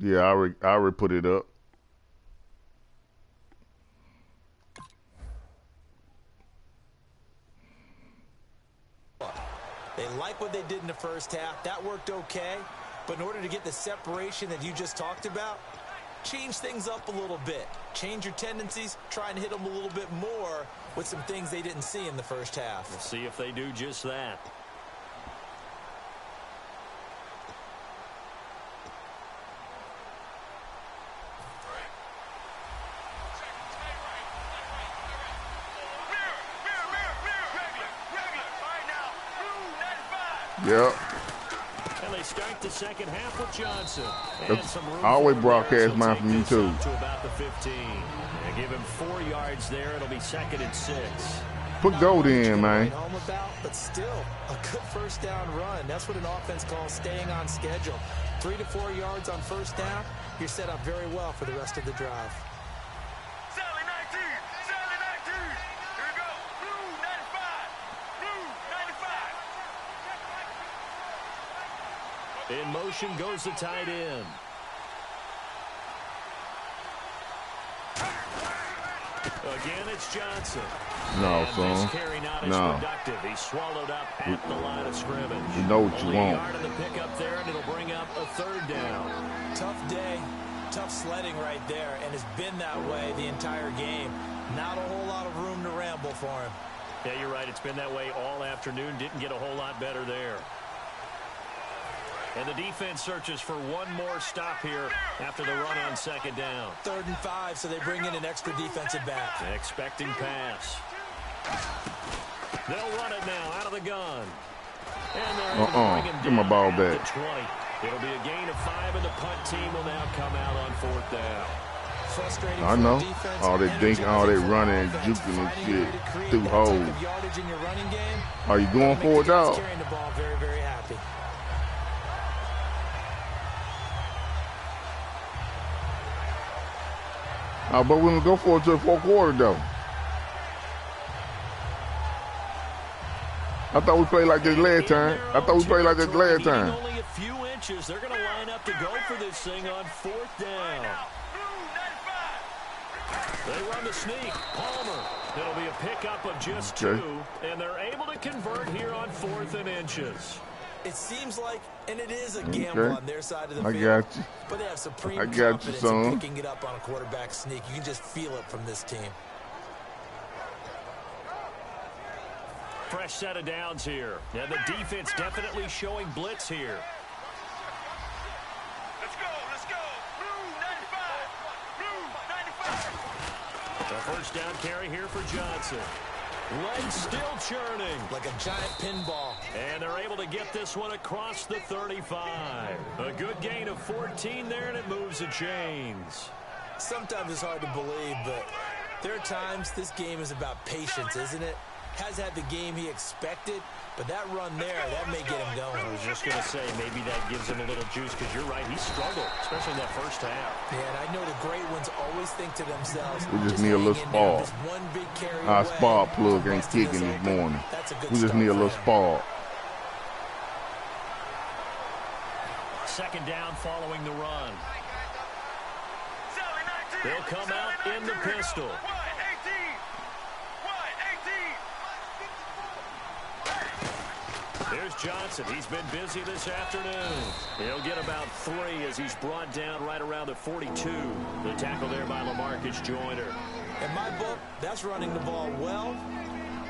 Yeah, I already put it up. They like what they did in the first half. That worked okay. But in order to get the separation that you just talked about, change things up a little bit. Change your tendencies. Try and hit them a little bit more with some things they didn't see in the first half. We'll see if they do just that. Yep. And they start the second half with Johnson. I always broadcast mine from YouTube. To about the 15. And give him 4 yards there. It'll be 2nd and 6. Put gold in, man. But still, a good first down run. That's what an offense calls staying on schedule. 3 to 4 yards on first down. You're set up very well for the rest of the drive. In motion goes the tight end. Again, it's Johnson. No, son. No. He swallowed up at the line of scrimmage. You know what you want. Yard of the pickup there, and it'll bring up a 3rd down. Tough day, tough sledding right there, and it's been that way the entire game. Not a whole lot of room to ramble for him. Yeah, you're right. It's been that way all afternoon. Didn't get a whole lot better there. And the defense searches for one more stop here after the run on 2nd down. 3rd and 5, so they bring in an extra defensive back. Expecting pass. They'll run it now out of the gun. And they're Give my ball back. 20. It'll be a gain of 5, and the punt team will now come out on 4th down. Frustrating. I know. All that dinking, all that running and juking and shit through holes. Are you going for it, dog? Carrying the ball very, very happy. But we're going to go for it to the 4th quarter, though. I thought we played like this last time. Only a few inches. They're going to line up to go for this thing on 4th down. They run the sneak. Palmer. It'll be a pickup of just 2, and they're able to convert here on 4th and inches. It seems like, and it is a gamble on their side of the field. I got you. But they have supreme confidence in picking it up on a quarterback sneak. You can just feel it from this team. Fresh set of downs here. And the defense definitely showing blitz here. Let's go. Blue 95. Blue 95. A first down carry here for Johnson. Legs still churning. Like a giant pinball. And they're able to get this one across the 35. A good gain of 14 there, and it moves the chains. Sometimes it's hard to believe, but there are times this game is about patience, isn't it? Has had the game he expected, but that run there, that may get him going. I was just going to say, maybe that gives him a little juice, because you're right, he struggled, especially in that first half. Yeah, and I know the great ones always think to themselves, we just need a little spark. Our spark plug ain't kicking this morning. We just need a little spark. 2nd down following the run. They'll come out in the pistol. Here's Johnson. He's been busy this afternoon. He'll get about 3 as he's brought down right around the 42. The tackle there by LaMarcus Joyner. In my book, that's running the ball well,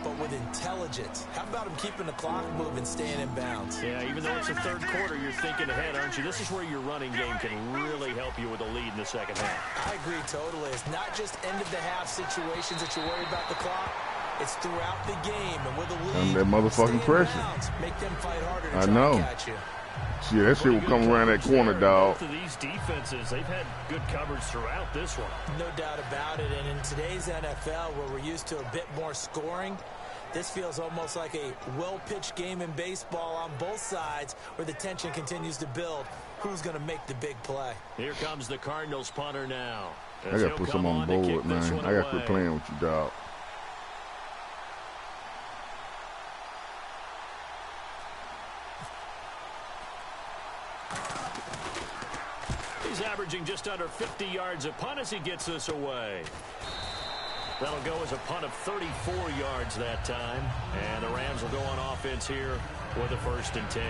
but with intelligence. How about him keeping the clock moving, staying in bounds? Yeah, even though it's the 3rd quarter, you're thinking ahead, aren't you? This is where your running game can really help you with a lead in the 2nd half. I agree totally. It's not just end-of-the-half situations that you worry about the clock. It's throughout the game, and with a lead, and that motherfucking pressure. Make them fight harder to I try know. and catch you. Yeah, that shit will come around that corner, dog. Both of these defenses, they've had good coverage throughout this one. No doubt about it. And in today's NFL, where we're used to a bit more scoring, this feels almost like a well-pitched game in baseball on both sides, where the tension continues to build. Who's going to make the big play? Here comes the Cardinals punter now. I got to put some on board, man. I got to quit playing with you, dog. He's averaging just under 50 yards a punt as he gets this away. That'll go as a punt of 34 yards that time. And the Rams will go on offense here with a 1st and 10.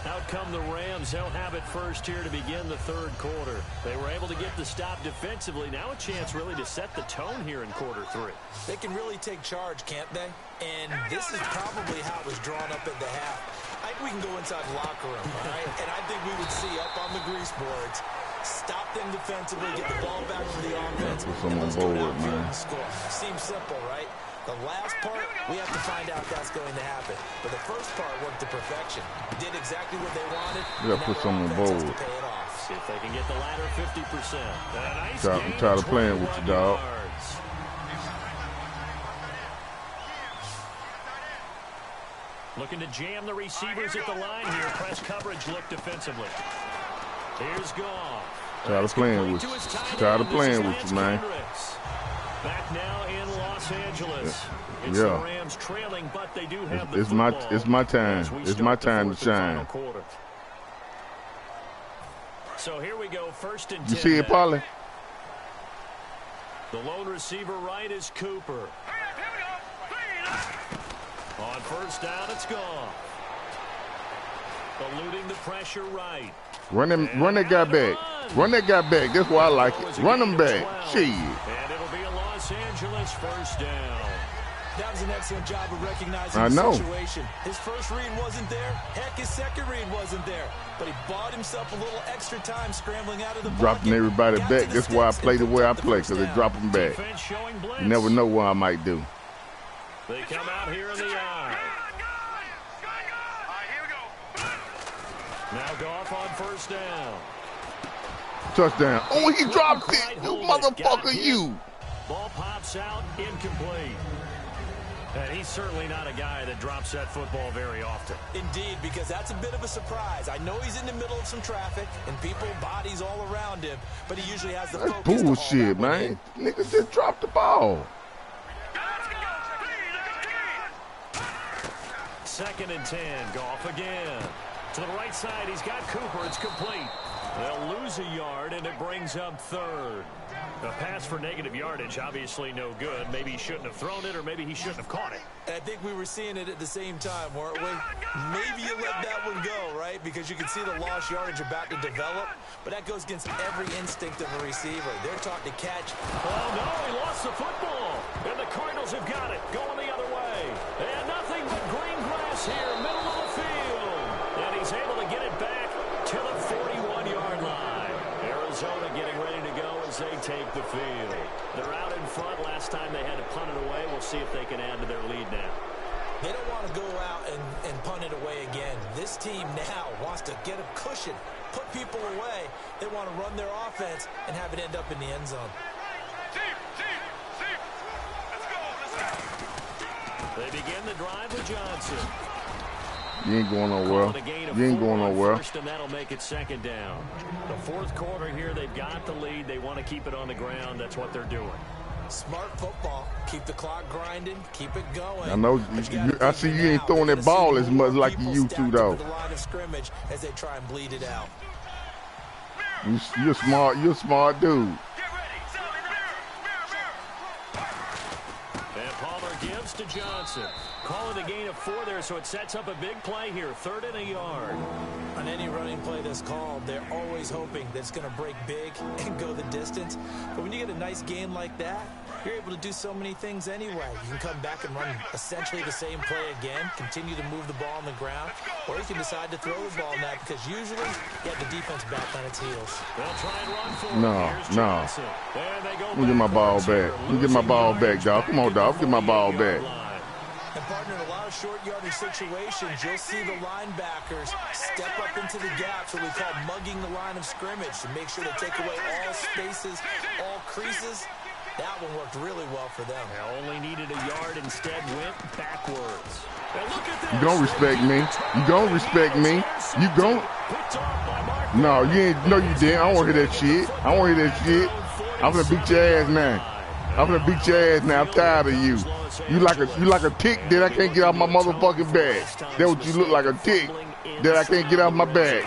Out come the Rams. They'll have it first here to begin the 3rd quarter. They were able to get the stop defensively. Now a chance really to set the tone here in quarter 3. They can really take charge, can't they? And this is probably how it was drawn up at the half. I think we can go inside the locker room, all right? And I think we would see up on the grease boards, stop them defensively, get the ball back for the offense, and let's go downfield and score. Seems simple, right? The last part, we have to find out if that's going to happen. But the first part worked to perfection. Did exactly what they wanted. You gotta put some on board. To pay it off. See if they can get the latter 50%. I'm tired of playing with you, dog. Looking to jam the receivers at the line here. Press coverage look defensively. Here's Goff. Tired of playing with you. Tired of playing with you, man. Back now in Los Angeles. It's the Rams trailing, but they do have the football. It's my time. It's my time to shine. So here we go, 1st and 10. You see it, Polly? The lone receiver right is Cooper. On 1st down, it's Goff. Eluding the pressure right. Run that guy back. Run that guy back. That's why I like it. Run him back. Shit. And it'll be a Los Angeles 1st down. That was an excellent job of recognizing the situation. His first read wasn't there. Heck, his second read wasn't there. But he bought himself a little extra time scrambling out of the pocket. Dropping everybody back. That's why I play the way I play, because they drop them back. You never know what I might do. They come out here in the eye. Now Goff on 1st down. Touchdown. Oh, he dropped it. You motherfucker, you. Ball pops out, incomplete. And he's certainly not a guy that drops that football very often. Indeed, because that's a bit of a surprise. I know he's in the middle of some traffic and people, bodies all around him, but he usually has the focus. That's bullshit, man. Niggas just dropped the ball. 2nd and 10. Goff again. To the right side, he's got Cooper. It's complete. They'll lose a yard, and it brings up 3rd. A pass for negative yardage, obviously no good. Maybe he shouldn't have thrown it, or maybe he shouldn't have caught it. And I think we were seeing it at the same time, weren't we? Maybe you let that one go, right? Because you can see the lost yardage about to develop, but that goes against every instinct of a receiver. They're taught to catch. Oh, no, he lost the football. And the Cardinals have got it, going the other way. And nothing but green grass here, middle of the field. And he's able to get it back to the 41-yard line. Arizona getting ready to go as they take the field. They're out in front. Last time they had to punt it away. We'll see if they can add to their lead now. They don't want to go out and punt it away again. This team now wants to get a cushion, put people away. They want to run their offense and have it end up in the end zone. They begin the drive with Johnson. You ain't going nowhere. You ain't going nowhere. First, and that'll make it 2nd down. The 4th quarter here, they've got the lead. They want to keep it on the ground. That's what they're doing. Smart football. Keep the clock grinding. Keep it going. I know. I see you ain't throwing that ball as much like you used to, though. The line of scrimmage as they try and bleed it out. You're smart. You're a smart dude. And Palmer gives to Johnson. Calling a gain of 4 there, so it sets up a big play here. 3rd and a yard. On any running play that's called, they're always hoping that it's going to break big and go the distance. But when you get a nice game like that, you're able to do so many things anyway. You can come back and run essentially the same play again, continue to move the ball on the ground, or you can decide to throw the ball now because usually you have the defense back on its heels. They'll try and run for No. Let me get my ball back. Let me get my ball back, dog. Come on, dog. Get my ball back. And partner, in a lot of short yardage situations, you'll see the linebackers step up into the gaps, what we call mugging the line of scrimmage, to make sure they take away all spaces, all creases. That one worked really well for them. They only needed a yard, instead went backwards. And look at this. You don't respect me. You don't respect me. You don't. No, you ain't. No, you didn't. I don't want to hear that shit. I don't want to hear that shit. I'm gonna beat your ass now. I'm gonna beat your ass now. I'm tired of you. You like a tick that I can't get off my motherfucking back. That's what you look like, a tick that I can't get off my back.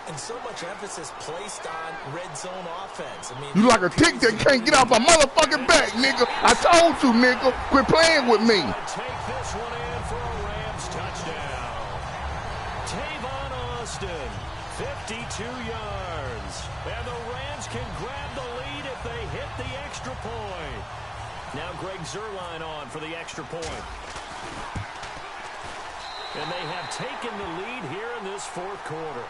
And so much emphasis placed on red zone offense. I mean, You like a tick that can't get off my motherfucking back, nigga. I told you, nigga. Quit playing with me. Take this one in for a Rams touchdown. Tavon Austin, 52 yards. And the Rams can grab the lead if they hit the extra point. Now Greg Zuerlein on for the extra point. And they have taken the lead here in this fourth quarter.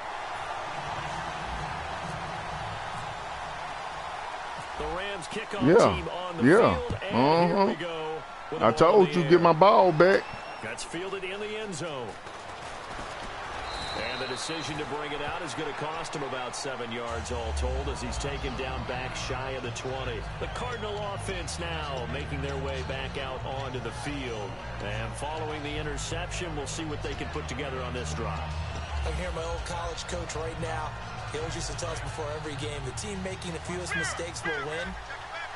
The Rams kickoff team on the field, and here we go. I told you, get my ball back. That's fielded in the end zone. And the decision to bring it out is going to cost him about 7 yards all told as he's taken down back shy of the 20. The Cardinal offense now making their way back out onto the field. And following the interception, we'll see what they can put together on this drive. I can hear my old college coach right now. He always used to tell us before every game, the team making the fewest mistakes will win.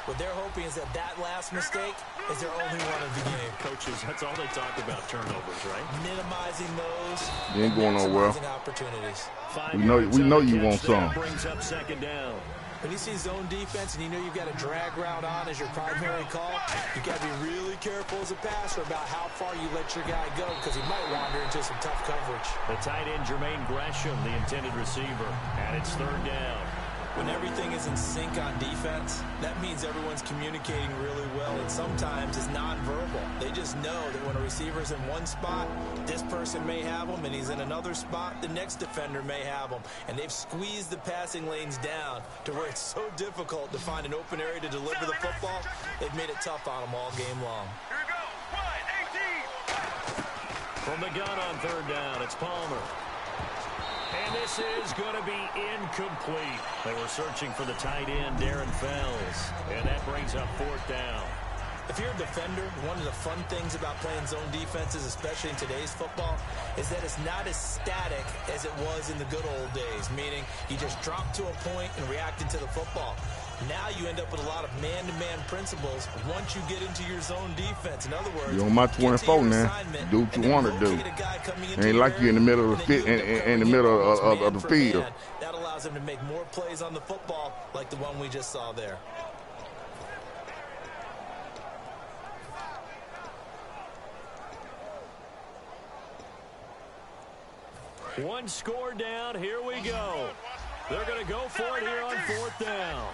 What they're hoping is that last mistake is their only one of the game. Coaches, that's all they talk about, turnovers, right? Minimizing those. You ain't going nowhere. Opportunities. We know you want some. Brings up second down. When you see zone defense and you know you've got a drag route on as your primary call, you've got to be really careful as a passer about how far you let your guy go because he might wander into some tough coverage. The tight end, Jermaine Gresham, the intended receiver, and it's third down. When everything is in sync on defense, that means everyone's communicating really well, and sometimes it's nonverbal. They just know that when a receiver's in one spot, this person may have him, and he's in another spot, the next defender may have him. And they've squeezed the passing lanes down to where it's so difficult to find an open area to deliver the football. They've made it tough on them all game long. Here we go. 1, 18. From the gun on third down, it's Palmer. And this is going to be incomplete. They were searching for the tight end, Darren Fells. And that brings up fourth down. If you're a defender, one of the fun things about playing zone defenses, especially in today's football, is that it's not as static as it was in the good old days, meaning you just drop to a point and reacted to the football. Now you end up with a lot of man-to-man principles once you get into your zone defense. In other words, you're on my 24 now. Do what you want to do. It ain't like you're in the middle of the in the middle of the field. That allows them to make more plays on the football, like the one we just saw there. One score down. Here we go. They're going to go for it here on fourth down.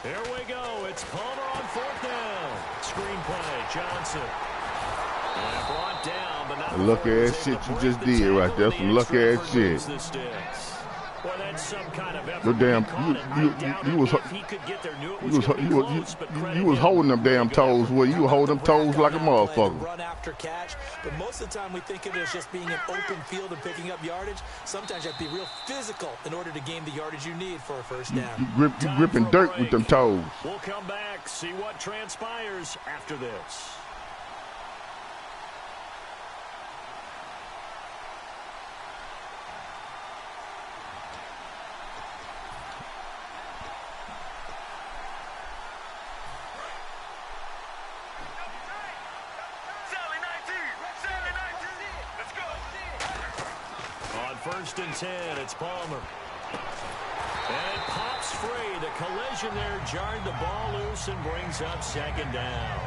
Here we go. It's Palmer on fourth down. Screenplay, Johnson. And brought down, but not lucky ass shit you just did right there. Some lucky ass shit. Well, that's some kind of effort. The damn, you was holding them damn toes. Well, you hold them toes like a motherfucker. Run after catch, but most of the time we think of it as just being an open field and picking up yardage. Sometimes you have to be real physical in order to gain the yardage you need for a first down. You gripping dirt with them toes. We'll come back, see what transpires after this. First and 10, it's Palmer. And it pops free. The collision there jarred the ball loose and brings up second down.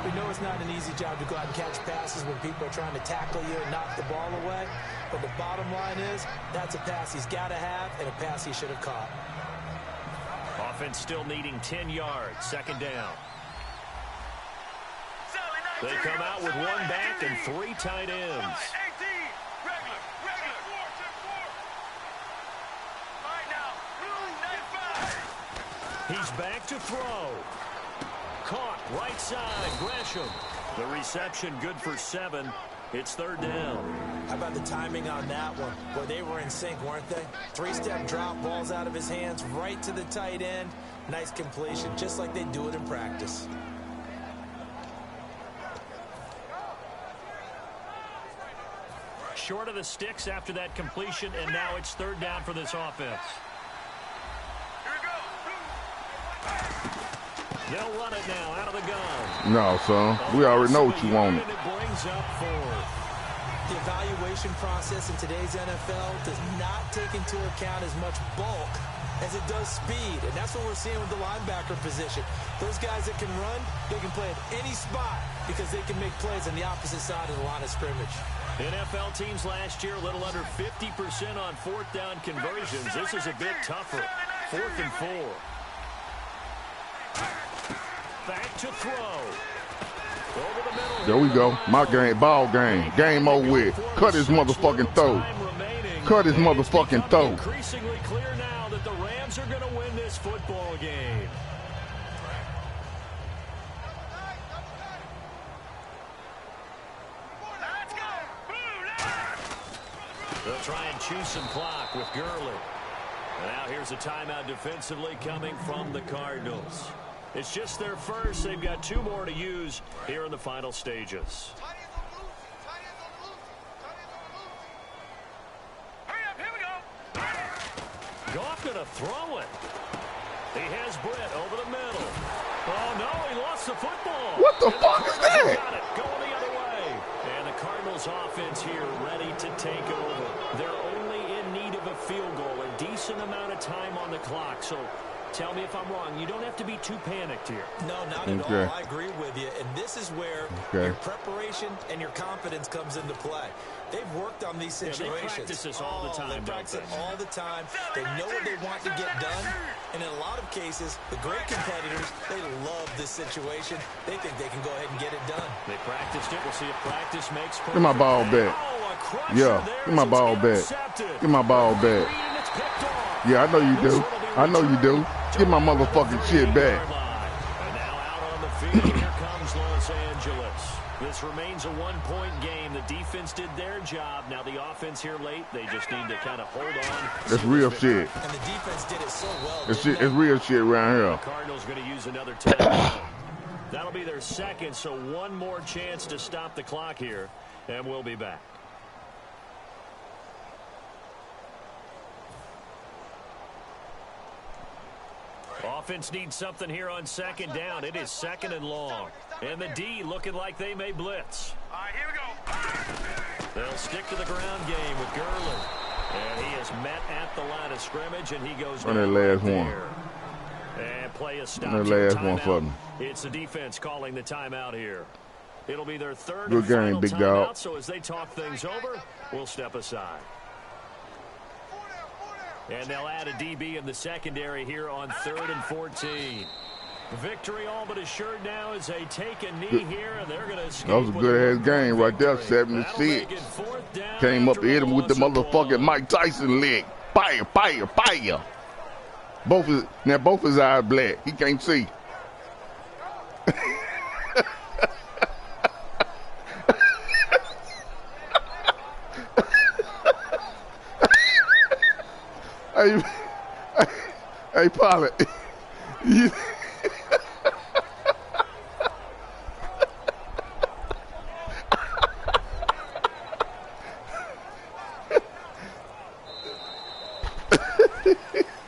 We know it's not an easy job to go out and catch passes when people are trying to tackle you and knock the ball away. But the bottom line is, that's a pass he's got to have and a pass he should have caught. Offense still needing 10 yards. Second down. They come out with one back and three tight ends. He's back to throw. Caught right side, Gresham. The reception good for 7. It's third down. How about the timing on that one? Boy, they were in sync, weren't they? Three-step drop, balls out of his hands, right to the tight end. Nice completion, just like they do it in practice. Short of the sticks after that completion, and now it's third down for this offense. They'll run it now out of the gun. No, son. We already know what you wanted. It brings up fourth. The evaluation process in today's NFL does not take into account as much bulk as it does speed, and that's what we're seeing with the linebacker position. Those guys that can run, they can play at any spot because they can make plays on the opposite side of the line of scrimmage. NFL teams last year, a little under 50% on fourth down conversions. This is a bit tougher. 4th and 4. Back to throw. Over the middle. There we go. My game, ball game. Game over with. Cut his motherfucking throat. Cut his motherfucking throat. Increasingly clear now that the Rams are going to win this football game. They'll try and choose some clock with Gurley. And now here's a timeout defensively coming from the Cardinals. It's just their first. They've got 2 more to use here in the final stages. Goff going to throw it. He has Britt over the middle. Oh, no, he lost the football. What the fuck is that? Got it, going the other way. And the Cardinals offense here ready to take over. They're only in need of a field goal, a decent amount of time on the clock. So tell me if I'm wrong. You don't have to be too panicked here. No, not at all. I agree with you. And this is where your preparation and your confidence comes into play. They've worked on these situations. They practice this all the time. They practice it all the time. They know what they want to get done. And in a lot of cases, the great competitors, they love this situation. They think they can go ahead and get it done. They practiced it. We'll see if practice makes perfect. Get my ball back. Yeah, get my ball back. Get my ball back. Yeah, I know you do. I know you do. Get my motherfucking shit back. And now out on the field, here comes Los Angeles. This remains a 1-point game. The defense did their job. Now the offense here late, they just need to kind of hold on. That's real shit. And the defense did it so well. It's real shit around here. The Cardinals going to use another timeout. That'll be their second, so one more chance to stop the clock here, and we'll be back. Offense needs something here on 2nd down. It is 2nd and long. And the D looking like they may blitz. All right, here we go. They'll stick to the ground game with Gurley. And he is met at the line of scrimmage, and he goes down right there. And play a stop. The last one for me. It's the defense calling the timeout here. It'll be their 3rd Good and game, final big timeout, dog. so as they talk things over, we'll step aside. And they'll add a DB in the secondary here on 3rd and 14. Victory all but assured now as they take a knee here, and they're going to escape. That was a good-ass game right there, 7-6. Came up and hit him with the motherfucking Mike Tyson leg. Fire, fire, fire. Both his eyes black. He can't see. Hey, pilot.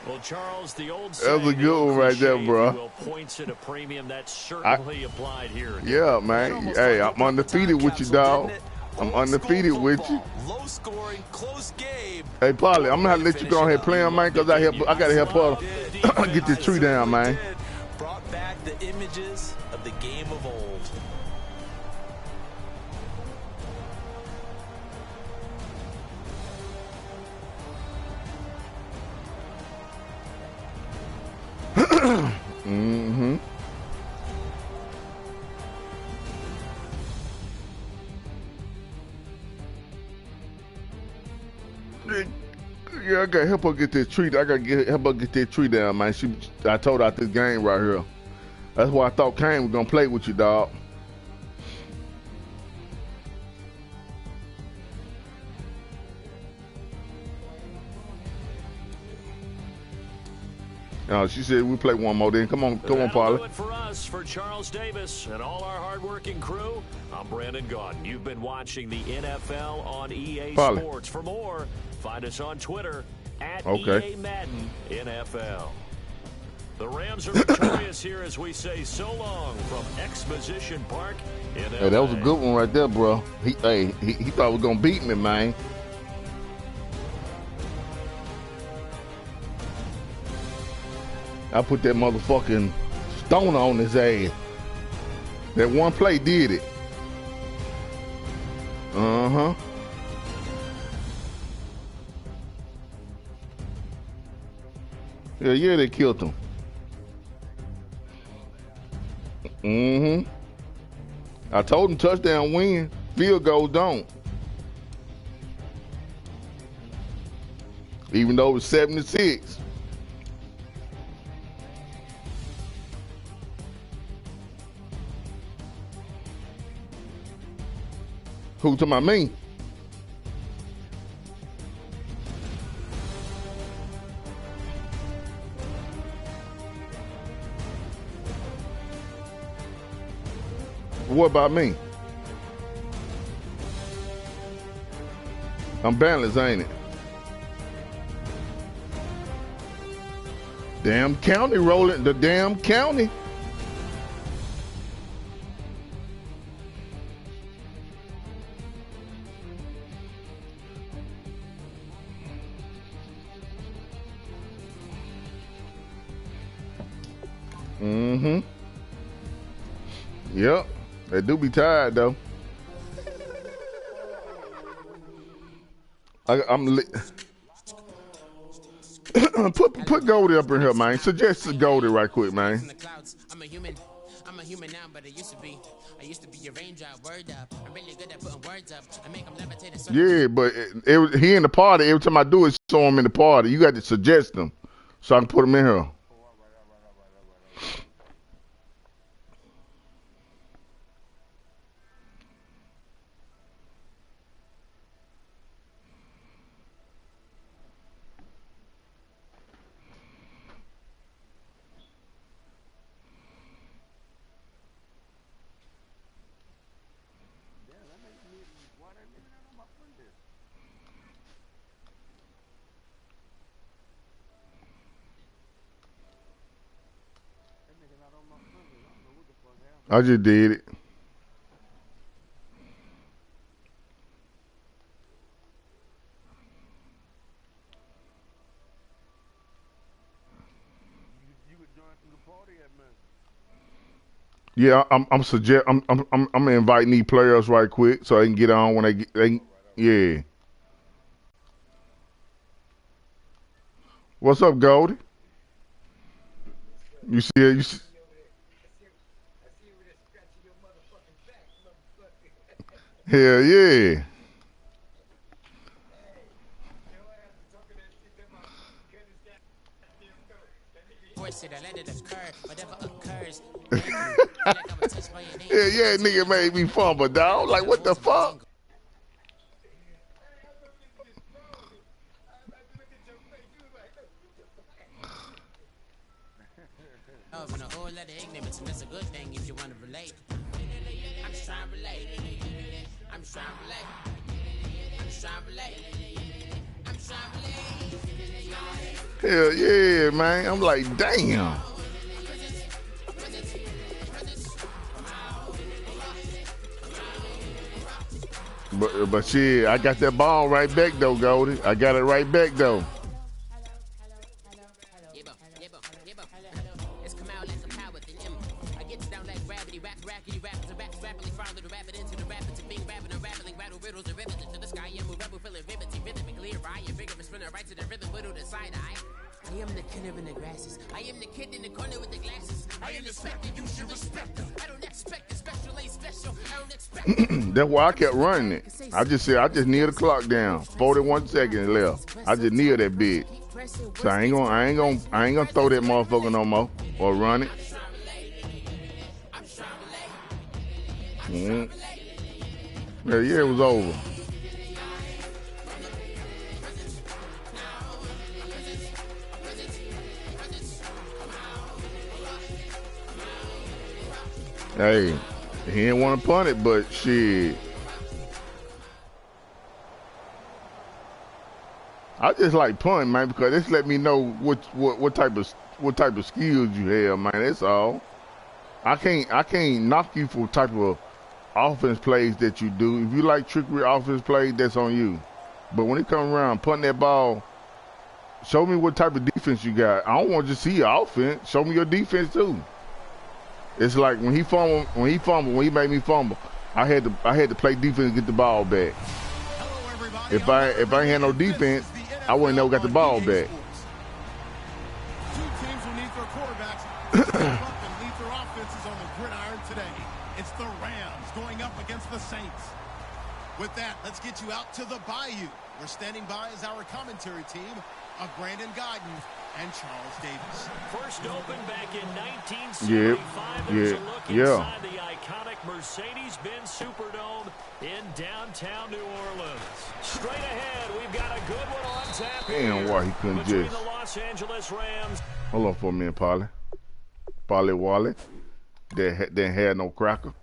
Well, Charles, the old that was a good one right there, bro. Points at a premium that's certainly applied here. Yeah, man. Hey, I'm undefeated with you, dog. I'm undefeated with you. Low scoring, close game. Hey, Polly, I'm gonna have to let you go ahead and play him, man, because I gotta help her get this tree down, man. Brought back the images of the game of old. Mm-hmm. Yeah, I gotta help her get this tree. I gotta help her get this tree down, man. I told her out this game right here. That's why I thought Kane was gonna play with you, dog. She said we'll play one more then. Come on, Paula. Do it for us, for Charles Davis and all our hardworking crew. I'm Brandon Gaudin. You've been watching the NFL on EA Sports. For more, find us on Twitter at EA Madden NFL. The Rams are victorious here as we say so long from Exposition Park in LA. Hey, that was a good one right there, bro. He thought we was gonna beat me, man. I put that motherfucking stoner on his ass. That one play did it. Uh-huh. Yeah, they killed him. Mm-hmm. I told him touchdown win, field goal don't. Even though it was 7-6. Who talking about me? What about me? I'm balanced, ain't it? Damn county rolling, the damn county. Mm-hmm. Yep. They do be tired though. Put Goldie up in here, man. Suggest Goldie right quick, man. I'm a human now, but I used to be a raindrop. Word up. I'm really good at putting words up. I make them levitate. Yeah, but he in the party. Every time I do it, show him in the party. You got to suggest them so I can put him in here. I just did it. Yeah, I'm inviting these players right quick so they can get on when yeah. What's up, Goldie? You see it? You see? Hell yeah. Yeah, nigga made me fumble, dog. Like, what the fuck? That's a good thing if you want to relate. I'm just trying to relate. I'm just trying to relate. I'm just trying to relate. I'm just trying to relate. Hell yeah, man. I'm like, damn. But shit, I got that ball right back though, Goldie. I got it right back though. I am the killer in the grasses. I am the kid in the corner with the glasses. I am the specter, you should respect them. I don't expect a special, ain't special. I don't expect That's why I kept running it. I just said I just near the clock down. 41 seconds left. I just near that bitch. So I ain't gonna throw that motherfucker no more or run it. Yeah, it was over. Hey, he didn't want to punt it, but shit. I just like punting, man, because this let me know what type of what type of skills you have, man. That's all. I can't knock you for type of offense plays that you do. If you like trickery offense plays, that's on you. But when it comes around punting that ball, show me what type of defense you got. I don't want to just see your offense. Show me your defense too. It's like when he made me fumble, I had to play defense to get the ball back. If I ain't had no defense, I wouldn't never got the ball back. Two teams will need their quarterbacks to step up and lead their offenses on the gridiron today. It's the Rams going up against the Saints. With that, let's get you out to the Bayou. We're standing by as our commentary team of Brandon Godden and Charles Davis. First opened back in 1975. There's a look inside the iconic Mercedes-Benz Superdome in downtown New Orleans. Straight ahead, we've got a good one on tap here. Damn, why he couldn't between just. the Los Angeles Rams. Hold on for a minute, Polly. Polly Wally. That had no cracker.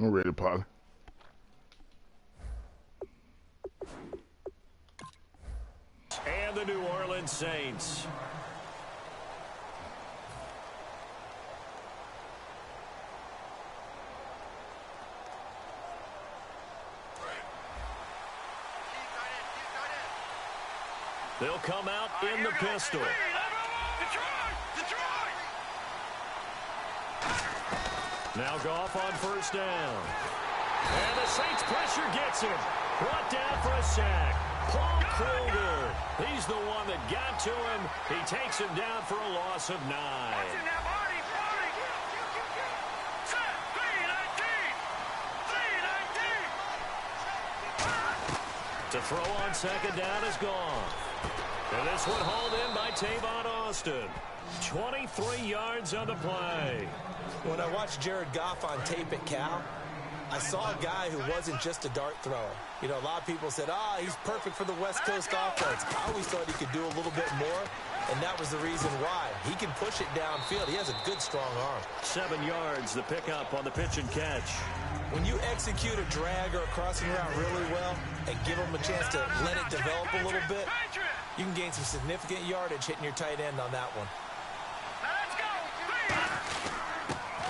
I'm ready, Polly. And the New Orleans Saints. They'll come out in the pistol. Now Goff on first down. And the Saints pressure gets him. Brought down for a sack. Paul Kruger. He's the one that got to him. He takes him down for a loss of 9. To throw on second down is gone. And this one hauled in by Tavon Austin. 23 yards on the play. When I watched Jared Goff on tape at Cal, I saw a guy who wasn't just a dart thrower. You know, a lot of people said, he's perfect for the West Coast offense. I always thought he could do a little bit more, and that was the reason why. He can push it downfield. He has a good, strong arm. 7 yards, the pickup on the pitch and catch. When you execute a drag or a crossing route really well and give him a chance to let it develop a little bit, you can gain some significant yardage hitting your tight end on that one.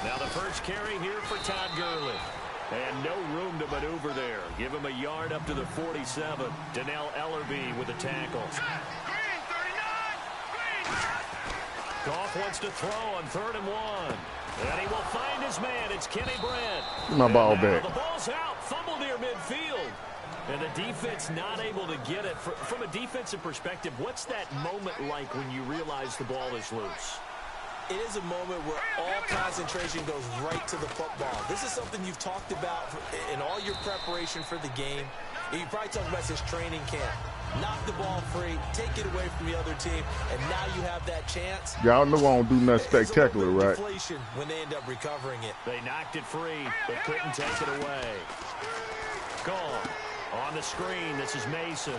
Now the first carry here for Todd Gurley. And no room to maneuver there. Give him a yard up to the 47. Donnell Ellerbe with a tackle. Green, 39. Goff wants to throw on 3rd and 1. And he will find his man. It's Kenny Brett. My ball back. The ball's out. Fumble near midfield. And the defense not able to get it. From a defensive perspective, what's that moment like when you realize the ball is loose? It is a moment where all concentration goes right to the football. This is something you've talked about in all your preparation for the game. You probably talked about this training camp. Knock the ball free, take it away from the other team, and now you have that chance. Y'all know I don't do nothing spectacular, right? Inflation when they end up recovering it. They knocked it free, but couldn't take it away. Gone. On the screen, this is Mason.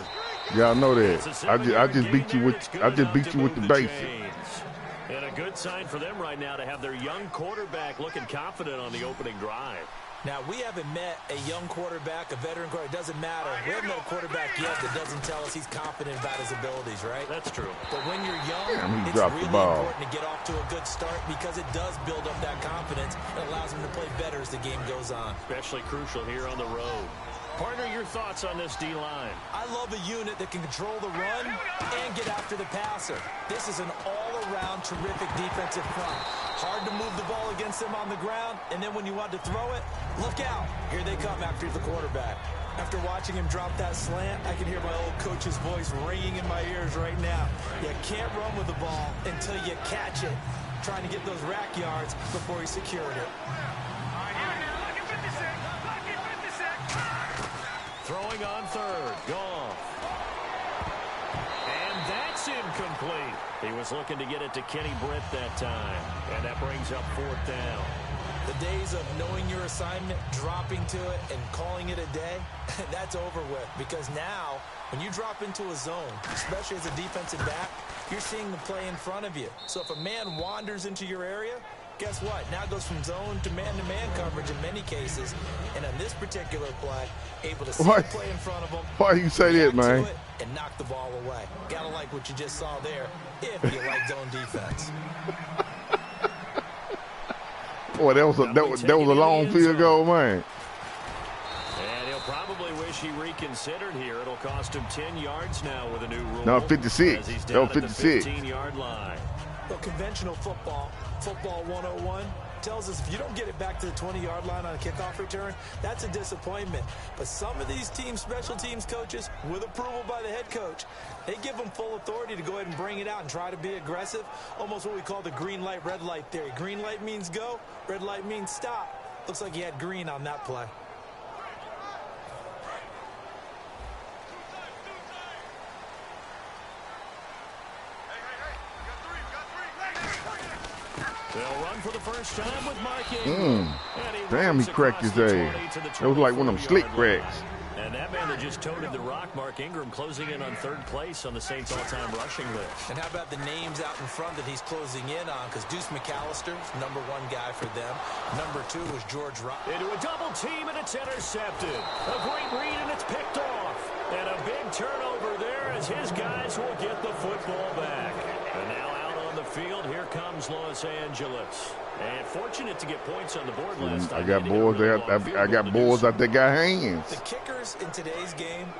Y'all know that. I just beat you with the basics. And a good sign for them right now to have their young quarterback looking confident on the opening drive. Now, we haven't met a young quarterback, a veteran quarterback. It doesn't matter. We haven't met a quarterback yet that doesn't tell us he's confident about his abilities, right? That's true. But when you're young, it's really important to get off to a good start because it does build up that confidence and allows him to play better as the game goes on. Especially crucial here on the road. Partner, your thoughts on this D-line? I love a unit that can control the run and get after the passer. This is an all-around terrific defensive front. Hard to move the ball against them on the ground, and then when you want to throw it, look out. Here they come after the quarterback. After watching him drop that slant, I can hear my old coach's voice ringing in my ears right now. You can't run with the ball until you catch it. Trying to get those rack yards before he secured it. Throwing on 3rd. Goff. And that's incomplete. He was looking to get it to Kenny Britt that time. And that brings up 4th down. The days of knowing your assignment, dropping to it, and calling it a day, that's over with. Because now, when you drop into a zone, especially as a defensive back, you're seeing the play in front of you. So if a man wanders into your area, guess what? Now it goes from zone to man coverage in many cases. And on this particular play, able to see the play in front of him. Why you say that, man? And knock the ball away. Gotta like what you just saw there, if you like zone defense. Boy, that was a long field goal, man. And he'll probably wish he reconsidered here. It'll cost him 10 yards now with a new rule. No, 56. That was 56. 15-yard line. Well, conventional football 101, tells us if you don't get it back to the 20-yard line on a kickoff return, that's a disappointment. But some of these teams, special teams coaches, with approval by the head coach, they give them full authority to go ahead and bring it out and try to be aggressive, almost what we call the green light, red light theory. Green light means go, red light means stop. Looks like he had green on that play. They'll run for the first time with Mark Ingram. Damn, he cracked his ass. That was like one of them slick cracks. And that man that just toted the rock, Mark Ingram, closing in on 3rd place on the Saints all-time rushing list. And how about the names out in front that he's closing in on? Because Deuce McAllister is #1 guy for them. #2 was George Rock. Into a double team, and it's intercepted. A great read, and it's picked off. And a big turnover there as his guys will get the football back. And now out on the field, here comes Los Angeles. And fortunate to get points on the board last time. I got boards out there got hands. The kickers in today's game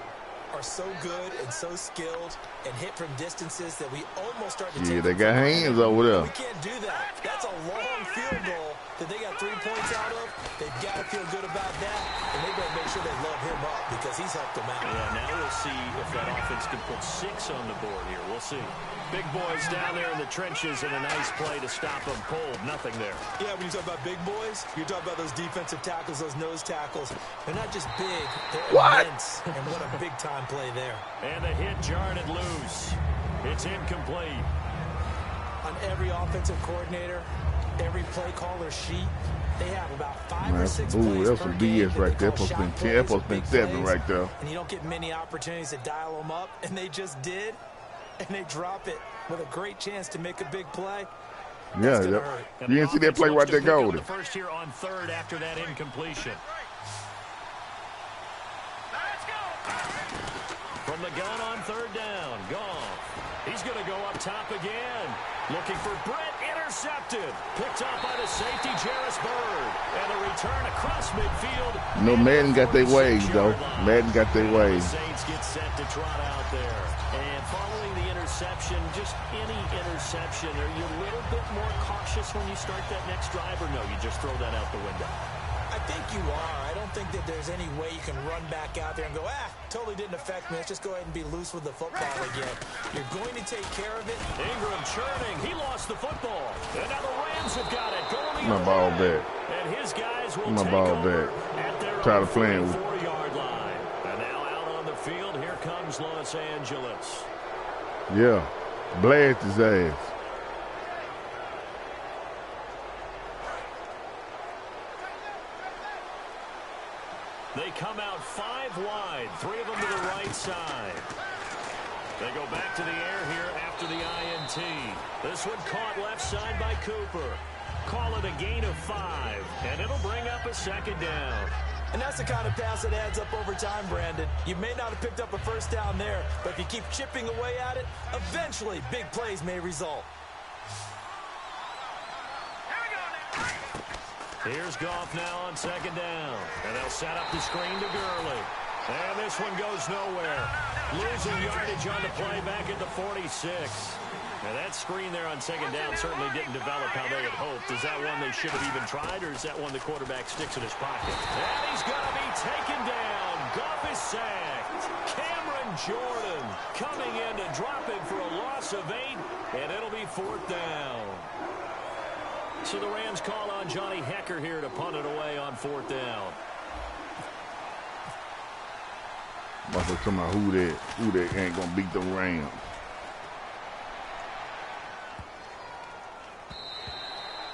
are so good and so skilled and hit from distances that we almost start to take. Yeah, they got hands over there. We can't do that. That's a long field goal that they got 3 points out of. They've got to feel good about that, and they better make sure they love him up because he's helped them out. Yeah, now we'll see if that offense can put 6 on the board here. We'll see. Big boys down there in the trenches, and a nice play to stop them cold. Nothing there. Yeah, when you talk about big boys, you talk about those defensive tackles, those nose tackles. They're not just big, they're immense. And what a big-time play there. And the hit jarred it loose. It's incomplete. On every offensive coordinator, every play caller sheet, they have about 5 or 6 plays that's per some game BS that right they there. call Supposed to shot be 10, plays or supposed to be big 7 plays. right there. And you don't get many opportunities to dial them up, and they just did. And they drop it with a great chance to make a big play. Yeah, you didn't see that play right there, Golden. The first here on 3rd after that incompletion. Let's go. From the gun on 3rd down, Goff. He's going to go up top again. Looking for Brett. intercepted. Picked up by the safety, Jarris Bird. And a return across midfield. No, Madden got their ways, though. Madden got their ways. The Saints get set to trot out there. And following the interception, just any interception, are you a little bit more cautious when you start that next drive, or no, you just throw that out the window? I think you are. I don't think that there's any way you can run back out there and go, totally didn't affect me. Let's just go ahead and be loose with the football again. You're going to take care of it. Ingram churning. He lost the football. And now the Rams have got it. Going My ball back. And his guys will My take ball over back. at their Tired of playing with 4-yard line. And now out on the field, here comes Los Angeles. Yeah. Blast his ass. They come out 5 wide, 3 of them to the right side. They go back to the air here after the INT. This one caught left side by Cooper. Call it a gain of 5, and it'll bring up a second down. And that's the kind of pass that adds up over time, Brandon. You may not have picked up a first down there, but if you keep chipping away at it, eventually big plays may result. Here's Goff now on second down. And they'll set up the screen to Gurley. And this one goes nowhere. Losing yardage on the play back at the 46. Now that screen there on second down certainly didn't develop how they had hoped. Is that one they should have even tried, or is that one the quarterback sticks in his pocket? And he's going to be taken down. Goff is sacked. Cameron Jordan coming in to drop him for a loss of 8, and it'll be 4th down. So the Rams call on Johnny Hecker here to punt it away on 4th down. I'm talking about who that ain't gonna beat the Rams.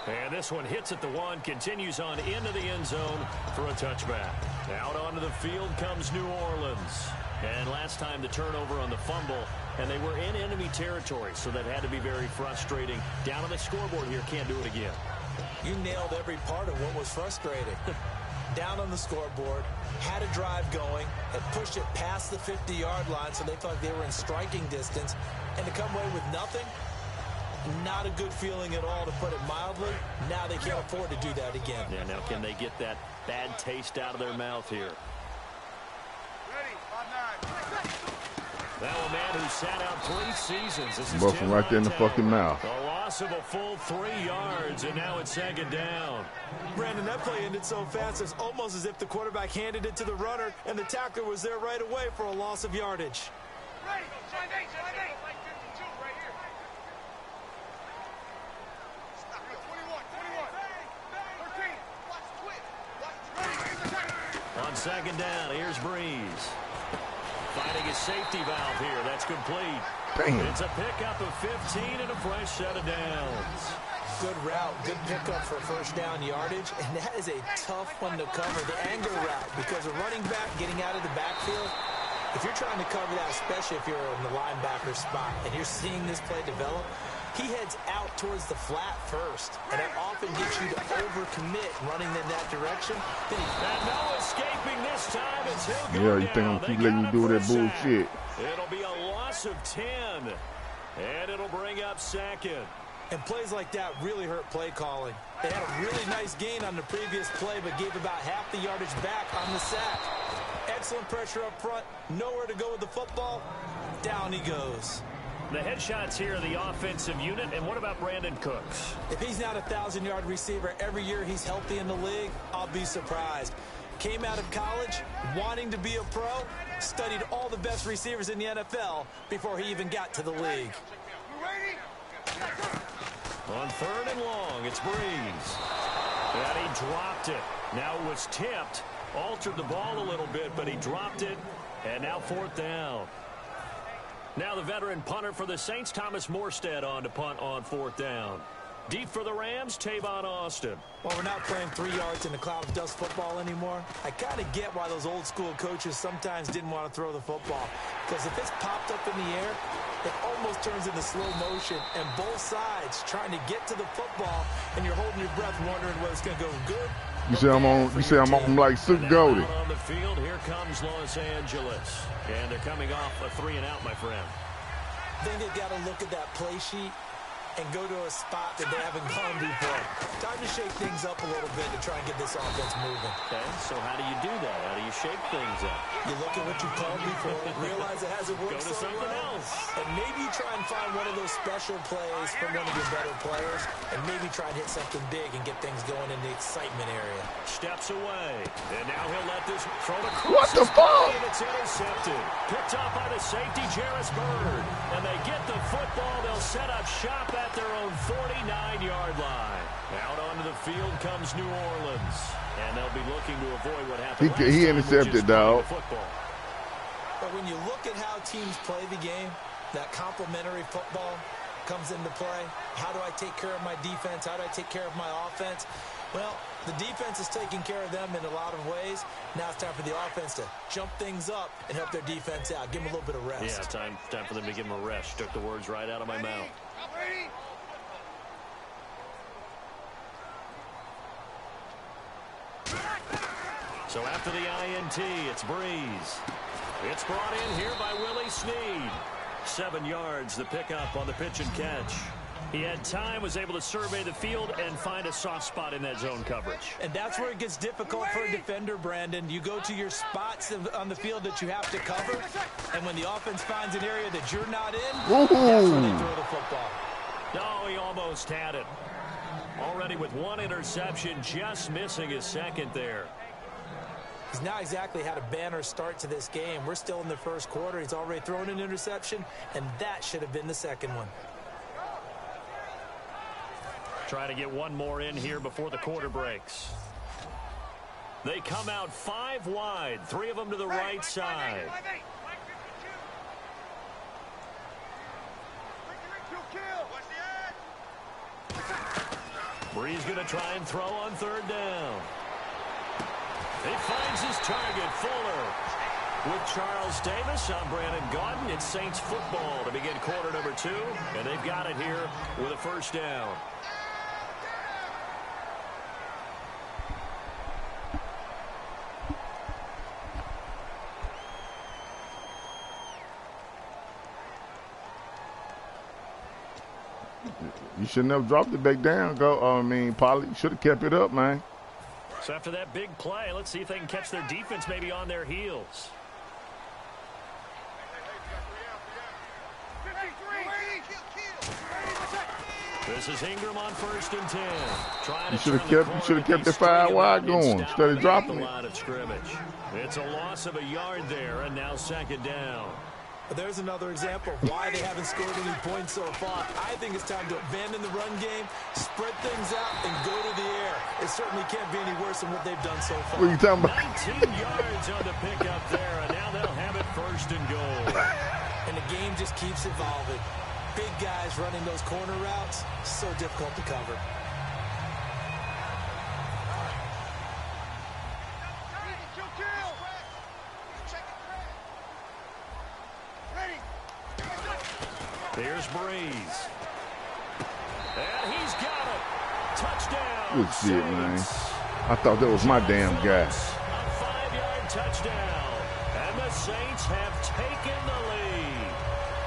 And this one hits at the 1, continues on into the end zone for a touchback. Out onto the field comes New Orleans. And last time the turnover on the fumble, and they were in enemy territory, so that had to be very frustrating. Down on the scoreboard here, can't do it again. You nailed every part of what was frustrating. Down on the scoreboard, had a drive going, had pushed it past the 50-yard line, so they thought they were in striking distance, and to come away with nothing, not a good feeling at all, to put it mildly. Now they can't afford to do that again. Yeah, now can they get that bad taste out of their mouth here? Now a man who sat out 3 seasons. This is Buffing right there in the fucking mouth. A loss of a full 3 yards, and now it's second down. Brandon, that play ended so fast, it's almost as if the quarterback handed it to the runner, and the tackler was there right away for a loss of yardage. Ready, John 8, John 8. Like 52 right here. Stop, 21, 21. 13. Watch the twitch. On second down, here's Breeze. Finding his safety valve here. That's complete. Damn. It's a pickup of 15 and a fresh set of downs. Good route, good pickup for first down yardage, and that is a tough one to cover, the angle route, because a running back getting out of the backfield, if you're trying to cover that, especially if you're in the linebacker spot, and you're seeing this play develop, he heads out towards the flat first, and that often gets you to overcommit running in that direction. And no escaping this time. It's Hill. Yeah, you think I'm keep letting you do that bullshit? It'll be a loss of 10, and it'll bring up second. And plays like that really hurt play calling. They had a really nice gain on the previous play, but gave about half the yardage back on the sack. Excellent pressure up front, nowhere to go with the football. Down he goes. The headshots here are the offensive unit, and what about Brandon Cooks? If he's not a 1,000-yard receiver every year he's healthy in the league, I'll be surprised. Came out of college wanting to be a pro, studied all the best receivers in the NFL before he even got to the league. On 3rd and long, it's Breeze. And he dropped it. Now it was tipped, altered the ball a little bit, but he dropped it, and now 4th down. Now the veteran punter for the Saints, Thomas Morstead, on to punt on 4th down. Deep for the Rams, Tavon Austin. Well, we're not playing 3 yards in a cloud of dust football anymore. I kind of get why those old school coaches sometimes didn't want to throw the football. Because if it's popped up in the air, it almost turns into slow motion. And both sides trying to get to the football, and you're holding your breath wondering whether it's going to go good. You say I'm on like Super Goldie. On the field, here comes Los Angeles. And they're coming off a 3-and-out, my friend. I think they've got to look at that play sheet and go to a spot that they haven't gone before. Time to shake things up a little bit to try and get this offense moving. Okay, so how do you do that? How do you shake things up? You look at what you've called before, realize it hasn't worked Go to so something well, else. and maybe try and find one of those special plays from one of your better players, and maybe try and hit something big and get things going in the excitement area. Steps away, and now he'll let this throw to What the fuck? And it's intercepted. Picked up by the safety, Jarvis Bird. And they get the football. They'll set up shop at their own 49-yard line. Out onto the field comes New Orleans. And they'll be looking to avoid what happened last He time, intercepted, which is dog. football. But when you look at how teams play the game, that complementary football comes into play. How do I take care of my defense? How do I take care of my offense? Well, the defense is taking care of them in a lot of ways. Now it's time for the offense to jump things up and help their defense out. Give them a little bit of rest. Yeah, time for them to give them a rest. Took the words right out of my mouth. So after the INT, it's Breeze. It's brought in here by Willie Snead. 7 yards, the pickup on the pitch and catch. He had time, was able to survey the field and find a soft spot in that zone coverage. And that's where it gets difficult for a defender, Brandon. You go to your spots on the field that you have to cover, and when the offense finds an area that you're not in, that's when they throw the football. No, he almost had it. Already with 1 interception, just missing his second there. He's not exactly had a banner start to this game. We're still in the first quarter. He's already thrown an interception, and that should have been the second one. Trying to get one more in here before the quarter breaks. They come out 5 wide, 3 of them to the right side. Breeze going to try and throw on 3rd down. He finds his target, Fuller. With Charles Davis, I'm Brandon Gaudin. It's Saints football to begin quarter number 2, and they've got it here with a 1st down. You shouldn't have dropped it back down. Pollard, you should have kept it up, man. So after that big play, let's see if they can catch their defense maybe on their heels. This is Ingram on 1st and 10. You should have kept the 5 wide going instead of dropping it. Line of scrimmage. It's a loss of a yard there, and now 2nd down. But there's another example of why they haven't scored any points so far. I think it's time to abandon the run game, spread things out, and go to the air. It certainly can't be any worse than what they've done so far. What are you talking about? 19 yards on the pickup there, and now they'll have it 1st and goal. And the game just keeps evolving. Big guys running those corner routes, so difficult to cover. Here's Breeze. And he's got it. Touchdown. Good shit, man. I thought that was my damn guy. A 5-yard touchdown. And the Saints have taken the lead.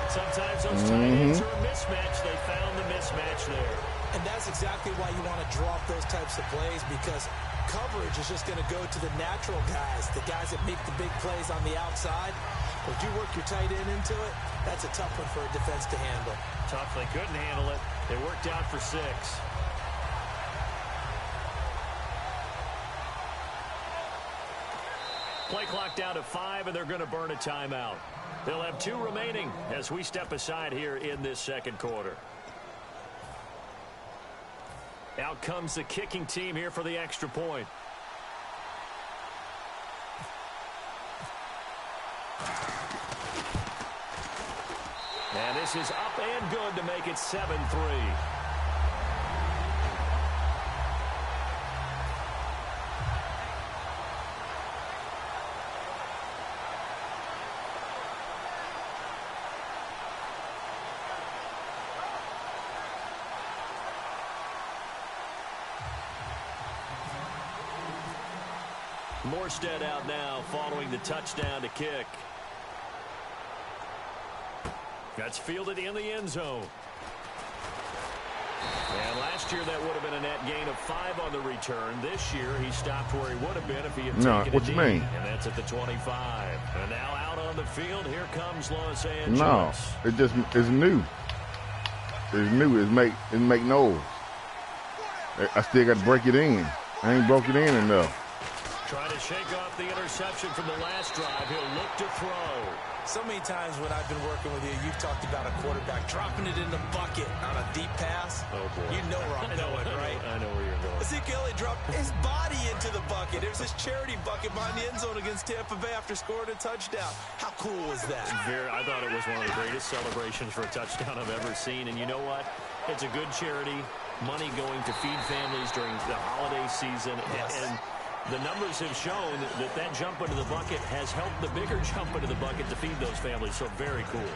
Sometimes those tight ends are a mismatch. They found the mismatch there. And that's exactly why you want to draw up those types of plays, because coverage is just going to go to the natural guys, the guys that make the big plays on the outside. If you work your tight end into it, that's a tough one for a defense to handle. Tough. They couldn't handle it. It worked out for 6. Play clock down to 5, and they're going to burn a timeout. They'll have 2 remaining as we step aside here in this 2nd quarter. Out comes the kicking team here for the extra point. And this is up and good to make it 7-3. Morstead out now following the touchdown to kick. That's fielded in the end zone. And last year that would have been a net gain of 5 on the return. This year he stopped where he would have been if he had taken what a you knee. mean? And that's at the 25. And now out on the field, here comes Los Angeles. No, it's new. It's new. It make noise. I still got to break it in. I ain't broke it in enough. Trying to shake off the interception from the last drive. He'll look to throw. So many times when I've been working with you, you've talked about a quarterback dropping it in the bucket on a deep pass. Oh, boy. You know where I'm going, right? I know where you're going. Ezekiel dropped his body into the bucket. It was his charity bucket behind the end zone against Tampa Bay after scoring a touchdown. How cool was that? I thought it was one of the greatest celebrations for a touchdown I've ever seen. And you know what? It's a good charity. Money going to feed families during the holiday season. Yes. And the numbers have shown that jump into the bucket has helped the bigger jump into the bucket to feed those families. So very cool.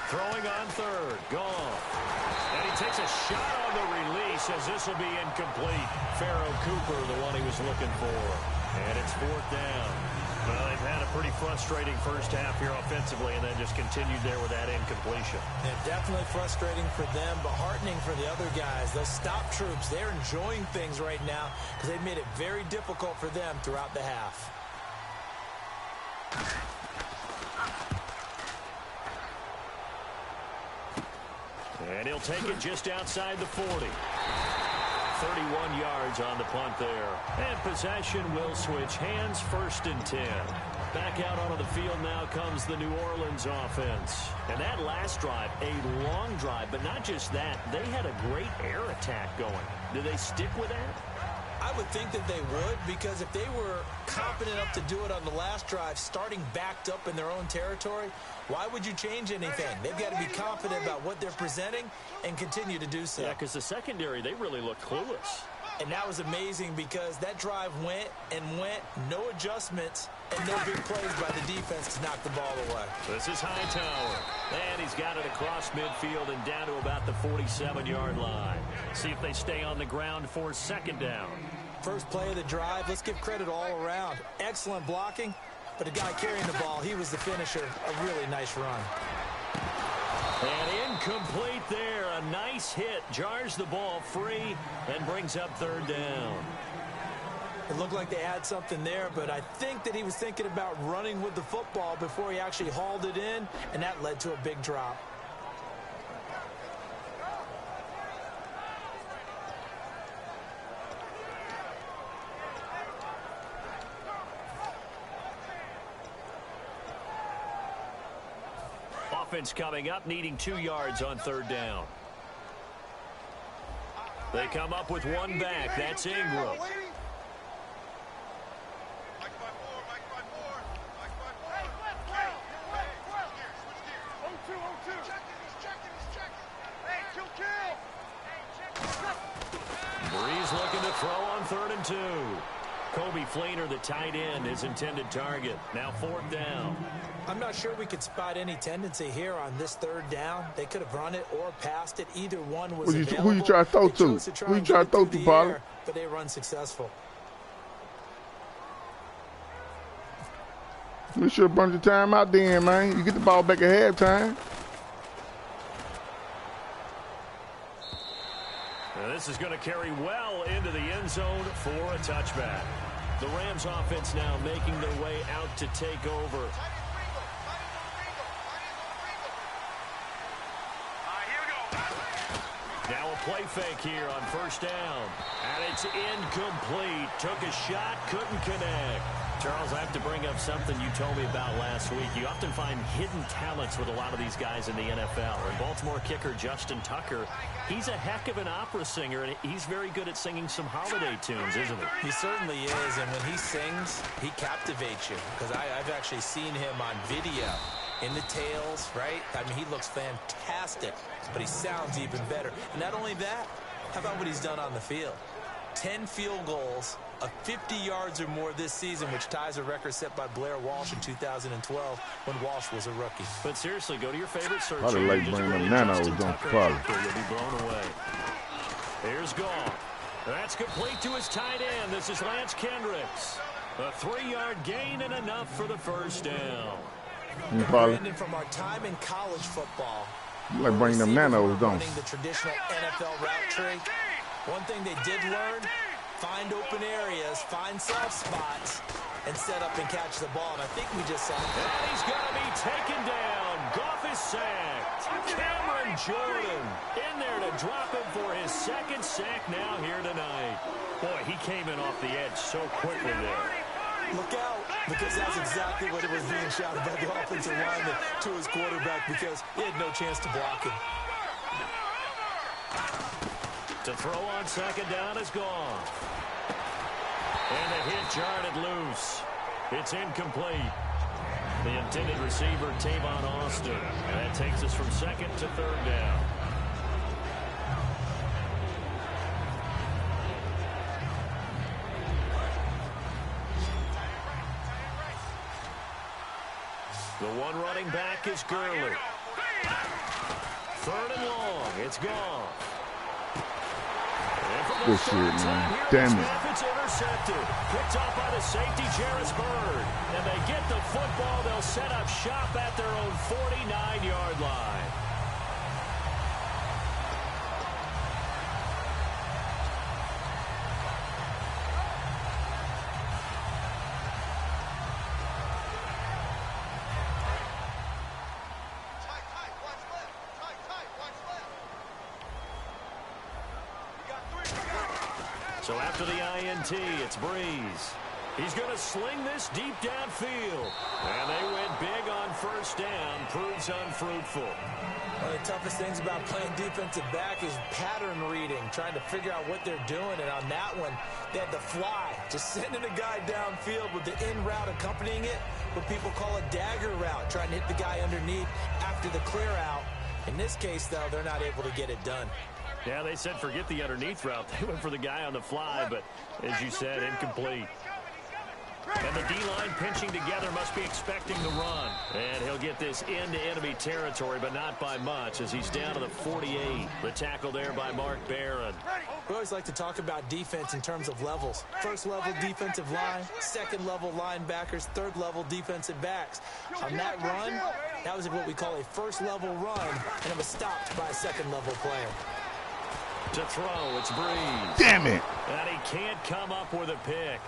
Throwing on third, gone. And he takes a shot on the release as this will be incomplete. Pharaoh Cooper, the one he was looking for. And it's 4th down. Well, they've had a pretty frustrating first half here offensively and then just continued there with that incompletion. And definitely frustrating for them, but heartening for the other guys. Those stop troops, they're enjoying things right now because they've made it very difficult for them throughout the half. And he'll take it just outside the 40. 31 yards on the punt there. And possession will switch hands, 1st and 10. Back out onto the field now comes the New Orleans offense. And that last drive, a long drive, but not just that. They had a great air attack going. Do they stick with that? I would think that they would, because if they were confident enough to do it on the last drive, starting backed up in their own territory, why would you change anything? They've got to be confident about what they're presenting and continue to do so. Yeah, because the secondary, they really looked clueless. And that was amazing because that drive went and went, no adjustments, and no big plays by the defense to knock the ball away. This is Hightower. And he's got it across midfield and down to about the 47-yard line. See if they stay on the ground for 2nd down. First play of the drive, let's give credit all around. Excellent blocking, but the guy carrying the ball, he was the finisher. A really nice run. And incomplete there. A nice hit. Jars the ball free and brings up 3rd down. It looked like they had something there, but I think that he was thinking about running with the football before he actually hauled it in, and that led to a big drop. Offense coming up, needing 2 yards on 3rd down. They come up with one back. That's Ingram. Breeze looking to throw on 3rd and 2. Kobe Fleener, the tight end, his intended target. Now 4th down. I'm not sure we could spot any tendency here on this 3rd down. They could have run it or passed it. Either one was available. Who you try to throw to? Who you try to throw to, Pollard? But they run successful. You should have burned your time out then, man. You get the ball back at halftime. Now this is going to carry well into the end zone for a touchback. The Rams offense now making their way out to take over. Now a play fake here on 1st down. And it's incomplete. Took a shot, couldn't connect. Charles, I have to bring up something you told me about last week. You often find hidden talents with a lot of these guys in the NFL. And Baltimore kicker Justin Tucker, he's a heck of an opera singer, and he's very good at singing some holiday tunes, isn't he? He certainly is, and when he sings, he captivates you. Because I've actually seen him on video in the tails, right? I mean, he looks fantastic, but he sounds even better. And not only that, how about what he's done on the field? 10 field goals of 50 yards or more this season, which ties a record set by Blair Walsh in 2012 when Walsh was a rookie. But seriously, go to your favorite search. Probably like bringing them nanos, don't probably. You'll be blown away. Here's Goff. That's complete to his tight end. This is Lance Kendricks. A 3-yard gain and enough for the first down. Brandon, from our time in college football, you like bringing them nanos, don't you? The traditional NFL route tree. One thing they did learn: find open areas, find soft spots, and set up and catch the ball. And I think we just saw that. And he's going to be taken down. Goff is sacked. Cameron Jordan in there to drop him for his second sack now here tonight. Boy, he came in off the edge so quickly there. Look out, because that's exactly what it was being shouted by the offensive lineman to his quarterback, because he had no chance to block him. To throw on second down is gone. And the hit jarred it loose. It's incomplete. The intended receiver, Tavon Austin. And that takes us from second to third down. The one running back is Gurley. Third and long. It's gone. Good shit, man. Damn it. It's intercepted. Picked off by the safety, Jarvis Bird. And they get the football. They'll set up shop at their own 49-yard line. So after the INT, it's Breeze. He's going to sling this deep downfield. And they went big on first down. Proves unfruitful. One of the toughest things about playing defensive back is pattern reading, trying to figure out what they're doing. And on that one, they had the fly, just sending a guy downfield with the in route accompanying it, what people call a dagger route, trying to hit the guy underneath after the clear out. In this case, though, they're not able to get it done. Yeah, they said forget the underneath route. They went for the guy on the fly, but as you said, incomplete. And the D-line pinching together must be expecting the run. And he'll get this into enemy territory, but not by much, as he's down to the 48. The tackle there by Mark Barron. We always like to talk about defense in terms of levels. First level defensive line, second level linebackers, third level defensive backs. On that run, that was what we call a first level run, and it was stopped by a second level player. To throw, it's Breeze. Damn it. And he can't come up with a pick.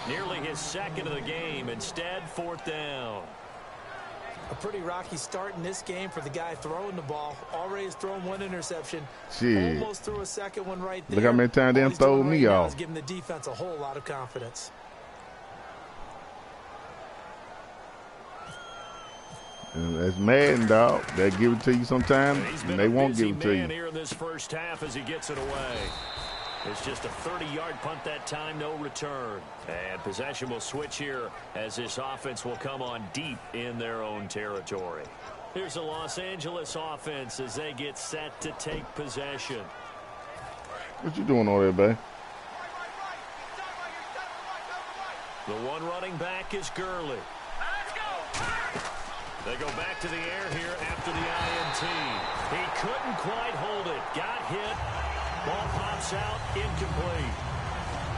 Nearly his second of the game. Instead, fourth down. A pretty rocky start in this game for the guy throwing the ball. Already has thrown one interception. Shit. Almost threw a second one right there. Look how many times they throw me off. He's giving the defense a whole lot of confidence. And that's Madden, dog. They give it to you sometimes, and they won't give it to you. Here in this first half as he gets it away. It's just a 30-yard punt that time, no return. And possession will switch here as this offense will come on deep in their own territory. Here's the Los Angeles offense as they get set to take possession. What you doing over there, babe? The one running back is Gurley. They go back to the air here after the INT. He couldn't quite hold it. Got hit. Ball pops out, incomplete.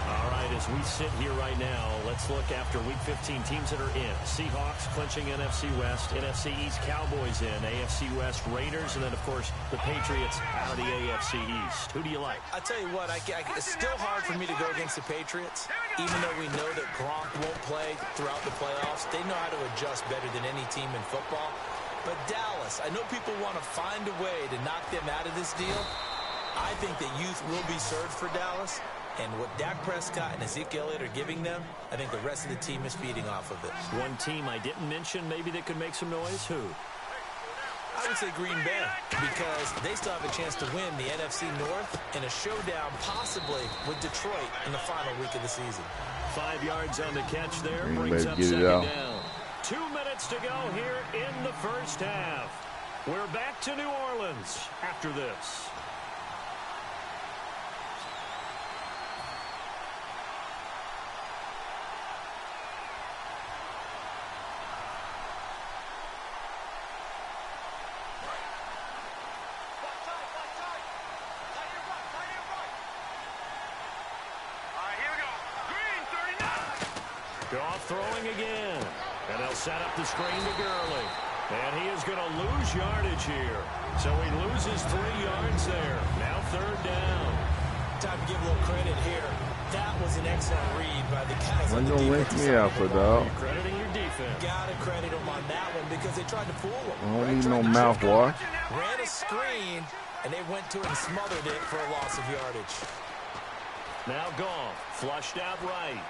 All right, as we sit here right now, let's look after Week 15 teams that are in. Seahawks clinching NFC West, NFC East Cowboys in, AFC West Raiders, and then, of course, the Patriots out of the AFC East. Who do you like? I tell you what, it's still hard for me to go against the Patriots, even though we know that Gronk won't play throughout the playoffs. They know how to adjust better than any team in football. But Dallas, I know people want to find a way to knock them out of this deal. I think that youth will be served for Dallas, and what Dak Prescott and Ezekiel Elliott are giving them, I think the rest of the team is feeding off of it. One team I didn't mention maybe that could make some noise, who? I would say Green Bay, because they still have a chance to win the NFC North in a showdown possibly with Detroit in the final week of the season. 5 yards on the catch there, Green brings Bay up get it second out. down. 2 minutes to go here in the first half. We're back to New Orleans after this. throwing again. And they'll set up the screen to Gurley. And he is going to lose yardage here. So he loses 3 yards there. Now 3rd down. Time to give a little credit here. That was an excellent read by the guys on the Don't rinse defensive me out for dog. You're crediting your defense. Gotta credit them on that one because they tried to fool him. I don't need no mouthwash. Ran a screen, and they went to it and smothered it for a loss of yardage. Now Goff, flushed out right.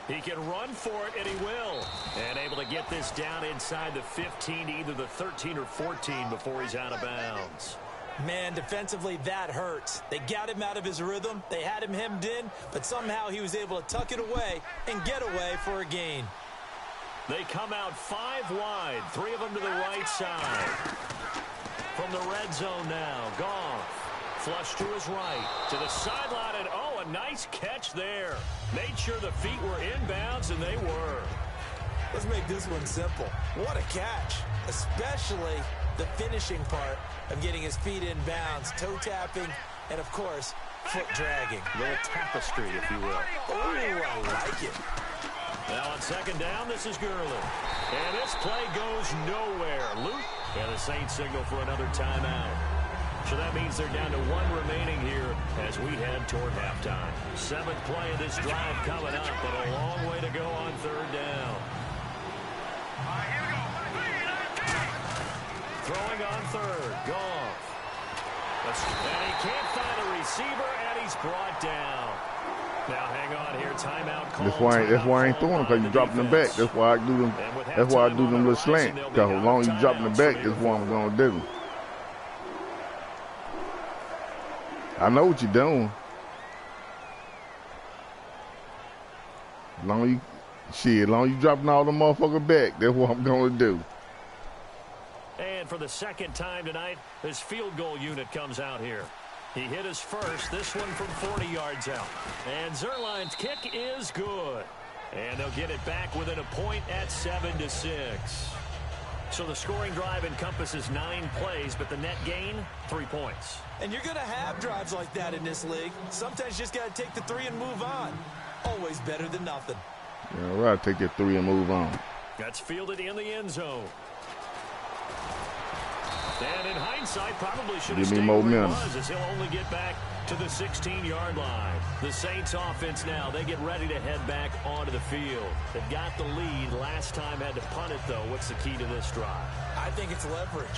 He can run for it, and he will. And able to get this down inside the 15 to either the 13 or 14 before he's out of bounds. Man, defensively, that hurts. They got him out of his rhythm. They had him hemmed in, but somehow he was able to tuck it away and get away for a gain. They come out 5 wide, 3 of them to the right side. From the red zone now, Goff. Flush to his right, to the sideline, and oh, a nice catch there. Made sure the feet were inbounds, and they were. Let's make this one simple. What a catch, especially the finishing part of getting his feet in bounds, toe tapping, and of course, foot dragging. A little tapestry, if you will. Oh, I like it. Now on 2nd down, this is Gurley. And this play goes nowhere. Luke, and the Saints signal for another timeout. So that means they're down to 1 remaining here as we head toward halftime. 7th play of this drive coming up, but a long way to go on 3rd down. Throwing on 3rd, Goff. And he can't find a receiver, and he's brought down. Now hang on here, timeout call. That's why I ain't throwing them, because you dropping them back. That's why I do them. That's why I do them little slant. Because as long as you dropping them back, that's what I'm gonna do. I know what you're doing. As long as you dropping all the motherfucker back, that's what I'm gonna do. And for the 2nd time tonight, this field goal unit comes out here. He hit his first, this one from 40 yards out. And Zerline's kick is good. And they'll get it back within a point at 7-6. So the scoring drive encompasses 9 plays, but the net gain, 3 points. And you're going to have drives like that in this league. Sometimes you just got to take the 3 and move on. Always better than nothing. Yeah, right, take your 3 and move on. That's fielded in the end zone. And in hindsight, probably should have stayed where he was, as he'll only get back to the 16-yard line. The Saints offense now, they get ready to head back onto the field. They've got the lead. Last time had to punt it, though. What's the key to this drive? I think it's leverage.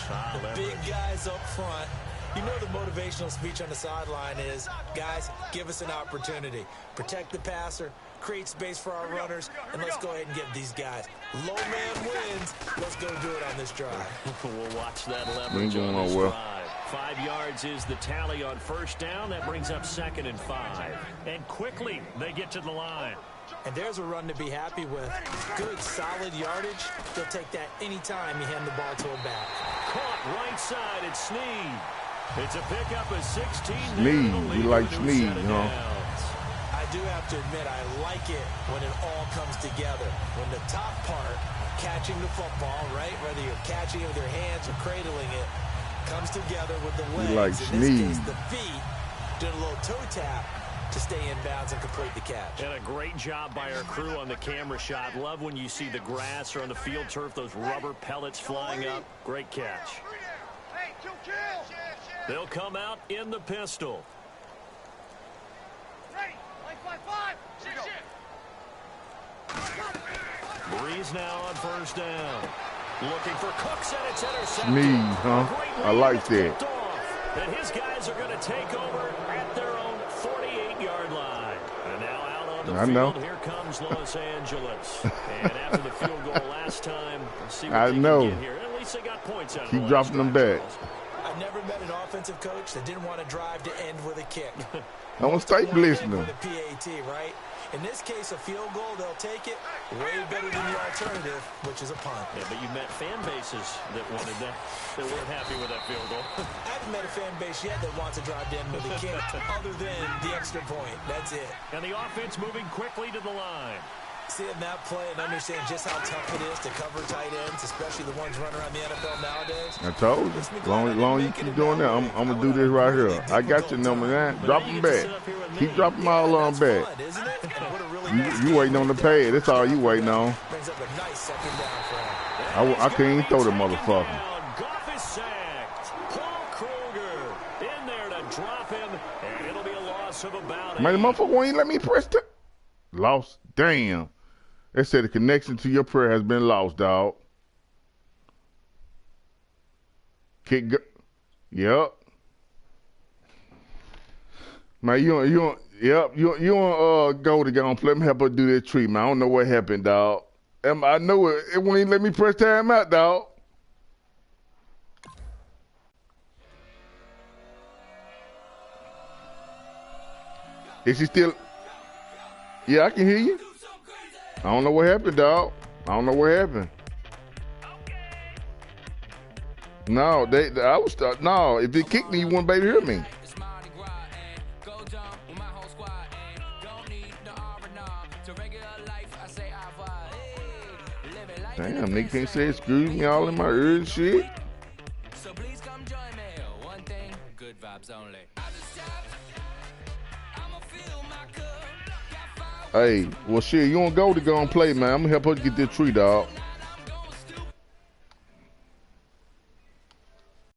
The big guys up front. You know the motivational speech on the sideline is, guys, give us an opportunity. Protect the passer, create space for our runners, and let's go ahead and give these guys. Low man wins. Let's go do it on this drive. We'll watch that leverage on this drive. 5 yards is the tally on 1st down. That brings up 2nd and 5. And quickly, they get to the line. And there's a run to be happy with. Good, solid yardage. They'll take that anytime you hand the ball to a back. Caught right side, it's Snead. It's a pickup of 16. Snead, you like Snead, huh? I do have to admit, I like it when it all comes together. When the top part, catching the football, right, whether you're catching it with your hands or cradling it, comes together with the legs. You like in this case, Snead. the feet, doing a little toe tap to stay in bounds and complete the catch. And a great job by our crew on the camera shot. Love when you see the grass or on the field turf, those rubber pellets flying up. Great catch. They'll come out in the pistol. Breeze now on 1st down. Looking for Cooks, and it's intercepted. Snead, huh? I like that. And his guys are going to take over at their own 48-yard line. And now out on the field, here comes Los Angeles. And after the field goal last time, let's see what they can get here. At least they got points out of Keep dropping them back. I've never met an offensive coach that didn't want to drive to end with a kick. I want to start listening. With a PAT, right? In this case, a field goal, they'll take it way better than the alternative, which is a punt. Yeah, but you've met fan bases that wanted that, that weren't happy with that field goal. I haven't met a fan base yet that wants to drive to end with a kick, other than the extra point. That's it. And the offense moving quickly to the line. Seeing that play and understand just how tough it is to cover tight ends, especially the ones running around the NFL nowadays. I told you. As long as you keep doing that, I'm going to do this right here. I got your number 9. Drop them back. Keep dropping them all on back. You waiting on the pad. That's all you waiting on. Brings up a nice second down for him. I couldn't even throw the motherfucker. Goff is sacked. Paul Kruger in there to drop him, and it'll be a loss of about Man, the 8. motherfucker won't even let me press the lost. Damn. They said the connection to your prayer has been lost, dog. Kick. Yep. Man, you want go to go let me help her do that treatment. I don't know what happened, dog. I know it. It won't even let me press time out, dog. Is she still? Yeah, I can hear you. I don't know what happened, dog. I don't know what happened. No, I was no. If they kicked me, you wouldn't baby hear me. Damn, nigga can't say excuse me all in my ears and shit. So please come join me. One thing, good vibes only. Hey, well shit, you don't go to go and play, man. I'm gonna help her get this tree, dog.